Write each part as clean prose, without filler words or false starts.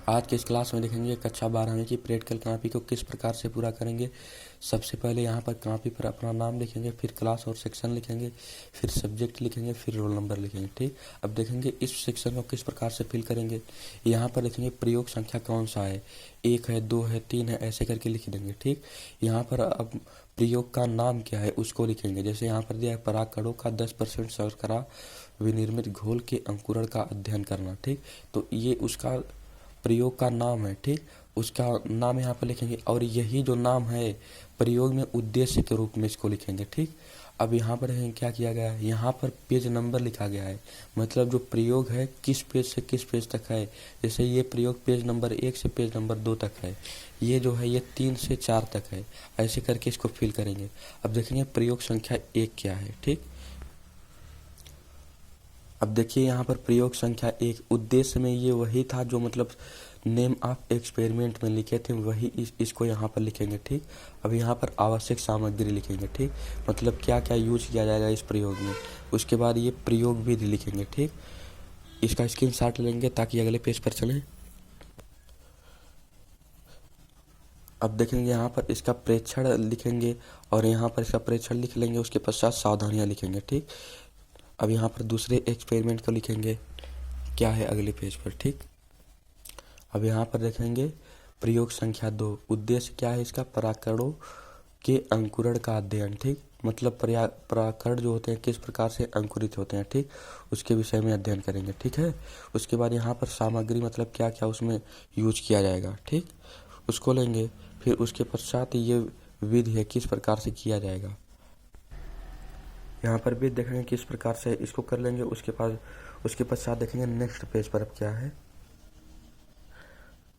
आज के इस क्लास में देखेंगे कक्षा 12वीं की प्रैक्टिकल कॉपी को किस प्रकार से पूरा करेंगे। सबसे पहले यहाँ पर कॉपी पर अपना नाम लिखेंगे, फिर क्लास और सेक्शन लिखेंगे, फिर सब्जेक्ट लिखेंगे, फिर रोल नंबर लिखेंगे। ठीक, अब देखेंगे इस सेक्शन को किस प्रकार से फिल करेंगे। यहाँ पर देखेंगे प्रयोग संख्या कौन सा है, 1 है, 2 है, 3 है, ऐसे करके लिख देंगे। ठीक, यहाँ पर अब प्रयोग का नाम क्या है उसको लिखेंगे। जैसे यहाँ पर दिया है परागकणों का 10% शर्करा विनिर्मित घोल के अंकुरण का अध्ययन करना। ठीक, तो ये उसका प्रयोग का नाम है। ठीक, उसका नाम यहाँ पर लिखेंगे और यही जो नाम है प्रयोग में उद्देश्य के रूप में इसको लिखेंगे। ठीक, अब यहाँ पर क्या किया गया है, यहाँ पर पेज नंबर लिखा गया है, मतलब जो प्रयोग है किस पेज से किस पेज तक है। जैसे ये प्रयोग पेज नंबर 1 से पेज नंबर 2 तक है, ये जो है ये 3 से 4 तक है, ऐसे करके इसको फिल करेंगे। अब देखेंगे प्रयोग संख्या 1 क्या है। ठीक, अब देखिए यहाँ पर प्रयोग संख्या 1 उद्देश्य में ये वही था जो मतलब नेम ऑफ एक्सपेरिमेंट में लिखे थे, वही इसको यहाँ पर लिखेंगे। ठीक, अब यहाँ पर आवश्यक सामग्री लिखेंगे। ठीक, मतलब क्या क्या यूज किया जाएगा इस प्रयोग में। उसके बाद ये प्रयोग विधि लिखेंगे। ठीक, इसका स्क्रीनशॉट लेंगे ताकि अगले पेज पर चलें। अब देखेंगे यहाँ पर इसका प्रेक्षण लिखेंगे और यहाँ पर इसका प्रेक्षण लिख लेंगे, उसके पश्चात सावधानियाँ लिखेंगे। ठीक, अब यहाँ पर दूसरे एक्सपेरिमेंट को लिखेंगे क्या है अगले पेज पर। ठीक, अब यहाँ पर देखेंगे प्रयोग संख्या 2 उद्देश्य क्या है इसका, परागकणों के अंकुरण का अध्ययन। ठीक, मतलब परागकण जो होते हैं किस प्रकार से अंकुरित होते हैं। ठीक, उसके विषय में अध्ययन करेंगे। ठीक है, उसके बाद यहाँ पर सामग्री मतलब क्या क्या उसमें यूज किया जाएगा। ठीक, उसको लेंगे, फिर उसके पश्चात ये विधि है किस प्रकार से किया जाएगा। यहाँ पर भी देखेंगे किस प्रकार से इसको कर लेंगे। उसके पश्चात देखेंगे नेक्स्ट पेज पर अब क्या है।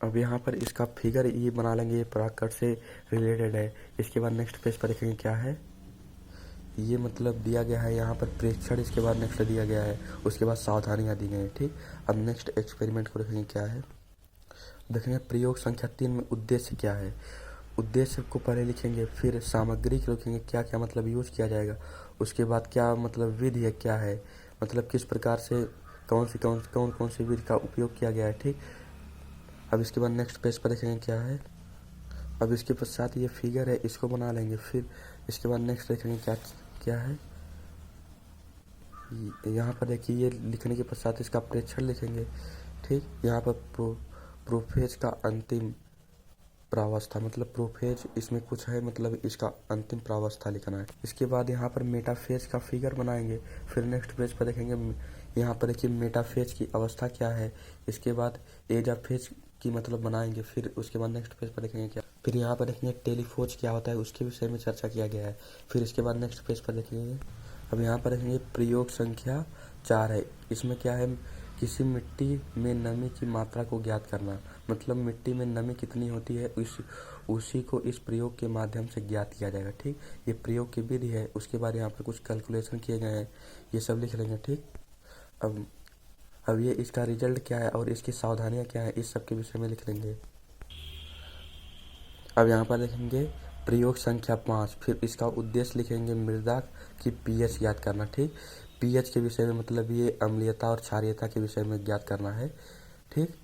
अब यहाँ पर इसका फिगर ये बना लेंगे, ये परागकण से रिलेटेड है। इसके बाद नेक्स्ट पेज पर देखेंगे क्या है, ये मतलब दिया गया है यहाँ पर प्रेक्षण, इसके बाद नेक्स्ट दिया गया है, उसके बाद सावधानियाँ दी गई हैं। ठीक, अब नेक्स्ट एक्सपेरिमेंट को देखेंगे क्या है। देखेंगे प्रयोग संख्या 3 में उद्देश्य क्या है, उद्देश्य को पहले लिखेंगे, फिर सामग्री को लिखेंगे क्या क्या मतलब यूज किया जाएगा। उसके बाद क्या मतलब विधि है क्या है, मतलब किस प्रकार से कौन सी विधि का उपयोग किया गया है। ठीक, अब इसके बाद नेक्स्ट पेज पर देखेंगे क्या है। अब इसके पश्चात ये फिगर है, इसको बना लेंगे, फिर इसके बाद नेक्स्ट देखेंगे क्या क्या है। यहाँ पर देखिए ये लिखने के पश्चात इसका प्रेक्षण लिखेंगे। ठीक, यहाँ पर प्रोफेज का अंतिम प्रावस्था, मतलब प्रोफेज इसमें कुछ है, मतलब इसका अंतिम प्रावस्था लिखना है। इसके बाद यहाँ पर मेटाफेज का फिगर बनाएंगे, फिर नेक्स्ट पेज पर देखेंगे यहाँ पर देखिए मेटाफेज की अवस्था क्या है। इसके बाद एजाफेज की मतलब बनाएंगे, फिर उसके बाद नेक्स्ट पेज पर देखेंगे क्या, फिर यहाँ पर देखेंगे टेलीफोज क्या होता है उसके विषय में चर्चा किया गया है। फिर इसके बाद नेक्स्ट पेज पर देखेंगे। अब यहाँ पर देखेंगे प्रयोग संख्या 4 है, इसमें क्या है, किसी मिट्टी में नमी की मात्रा को ज्ञात करना, मतलब मिट्टी में नमी कितनी होती है उसी को इस प्रयोग के माध्यम से ज्ञात किया जाएगा। ठीक, ये प्रयोग की विधि है, उसके बाद यहाँ पर कुछ कैलकुलेशन किए गए हैं, ये सब लिख लेंगे। ठीक, अब ये इसका रिजल्ट क्या है और इसकी सावधानियाँ क्या है, इस सब के विषय में लिख लेंगे। अब यहाँ पर देखेंगे प्रयोग संख्या 5, फिर इसका उद्देश्य लिखेंगे मृदा की पीएच ज्ञात करना। ठीक, पीएच के विषय में मतलब ये अम्लीयता और क्षारीयता के विषय में ज्ञात करना है। ठीक,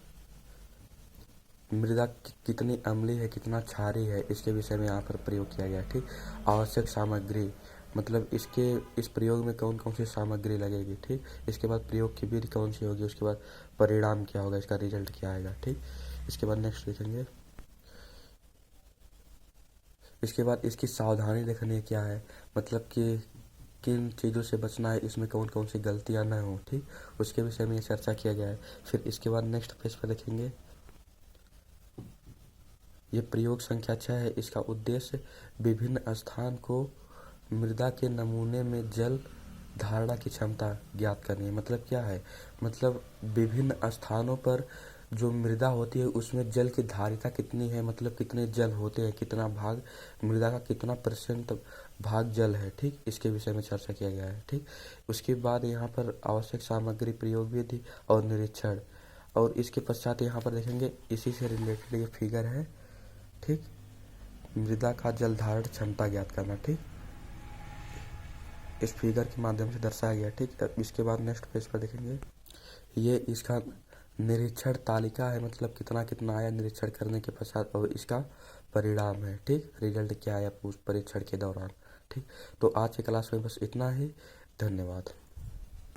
मृदा कितनी अम्लीय है कितना क्षारीय है इसके विषय में यहाँ पर प्रयोग किया गया है। ठीक, आवश्यक सामग्री मतलब इस प्रयोग में कौन कौन सी सामग्री लगेगी। ठीक, इसके बाद प्रयोग की विधि कौन सी होगी, उसके बाद परिणाम क्या होगा, इसका रिजल्ट क्या आएगा। ठीक, इसके बाद नेक्स्ट लिखेंगे। इसके बाद इसकी सावधानी लिखनी है क्या है, मतलब कि किन चीज़ों से बचना है, इसमें कौन कौन सी गलतियां ना हो। ठीक, उसके विषय में चर्चा किया गया है। फिर इसके बाद नेक्स्ट पेज पर देखेंगे ये प्रयोग संख्या 6 है, इसका उद्देश्य विभिन्न स्थान को मृदा के नमूने में जल धारणा की क्षमता ज्ञात करनी है। मतलब क्या है, मतलब विभिन्न स्थानों पर जो मृदा होती है उसमें जल की धारिता कितनी है, मतलब कितने जल होते हैं, कितना भाग मृदा का कितना % भाग जल है। ठीक, इसके विषय में चर्चा किया गया है। ठीक, उसके बाद यहाँ पर आवश्यक सामग्री प्रयोग विधि और निरीक्षण, और इसके पश्चात यहाँ पर देखेंगे इसी से रिलेटेड ये फिगर है। ठीक, मृदा का जल धारण क्षमता ज्ञात करना। ठीक, इस फिगर के माध्यम से दर्शाया गया। ठीक, इसके बाद नेक्स्ट पेज पर देखेंगे ये इसका निरीक्षण तालिका है, मतलब कितना कितना आया निरीक्षण करने के पश्चात, और इसका परिणाम है। ठीक, रिजल्ट क्या आया उस परीक्षण के दौरान। ठीक, तो आज के क्लास में बस इतना ही। धन्यवाद।